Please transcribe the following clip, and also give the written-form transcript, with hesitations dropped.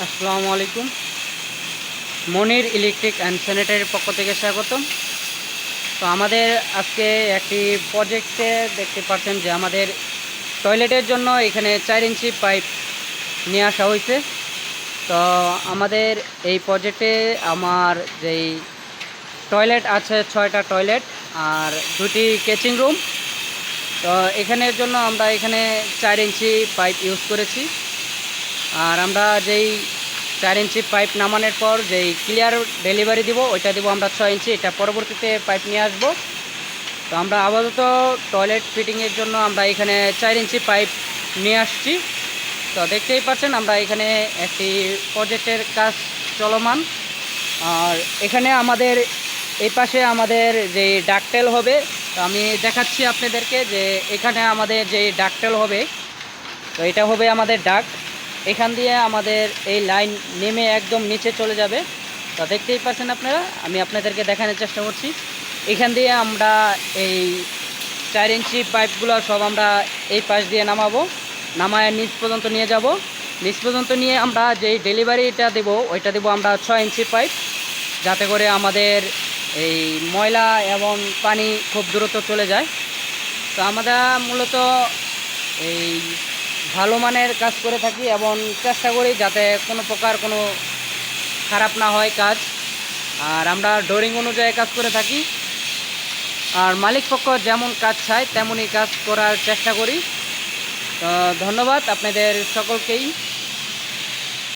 আসসালামু আলাইকুম। মনির electric and স্যানিটারির পক্ষ থেকে স্বাগতম। তো আমাদের আজকে একটি প্রজেক্টে দেখতে পাচ্ছেন যে আমাদের টয়লেটের জন্য এখানে 4 ইঞ্চি পাইপ নিয়ে আসা হয়েছে। তো আমাদের এই প্রজেক্টে আমার যেই টয়লেট আছে 6টা টয়লেট আর 2টি কেচিং রুম। তো এখানের জন্য আমরা এখানে 4 ইঞ্চি পাইপ ইউজ করেছি। আর আমরা যেই 4 ইঞ্চি পাইপ নামানোর পর যেই ক্লিয়ার ডেলিভারি দিব ওইটা দিব আমরা 6 ইঞ্চি, এটা পরবর্তীতে পাইপ নিয়ে আসব। তো আমরা আপাতত টয়লেট ফিটিংয়ের জন্য আমরা এখানে 4 ইঞ্চি পাইপ নিয়ে আসছি। তো দেখতেই পাচ্ছেন আমরা এখানে একটি প্রজেক্টের কাজ চলমান। আর এখানে আমাদের এই পাশে আমাদের যে ডাকটেল হবে, তো আমি দেখাচ্ছি আপনাদেরকে যে এখানে আমাদের যে ডাকটেল হবে, তো এটা হবে আমাদের ডাক। এখান দিয়ে আমাদের এই লাইন নেমে একদম নিচে চলে যাবে। তো দেখতেই পাচ্ছেন আপনারা, আমি আপনাদেরকে দেখানোর চেষ্টা করছি। এখান দিয়ে আমরা এই 4 ইঞ্চি পাইপগুলো সব আমরা এই পাশ দিয়ে নামাবো, নামায় নিচ পর্যন্ত নিয়ে যাব। নিচ পর্যন্ত নিয়ে আমরা যেই ডেলিভারিটা দেবো ওইটা দেবো আমরা 6 ইঞ্চি পাইপ, যাতে করে আমাদের এই ময়লা এবং পানি খুব দ্রুত চলে যায়। তো আমরা মূলত এই ভালো মানের কাজ করে থাকি এবং চেষ্টা করি যাতে কোনো প্রকার কোনো খারাপ না হয় কাজ। আর আমরা ডোরিং অনুযায়ী কাজ করে থাকি, আর মালিক পক্ষ যেমন কাজ চায় তেমনই কাজ করার চেষ্টা করি। তো ধন্যবাদ আপনাদের সকলকেই।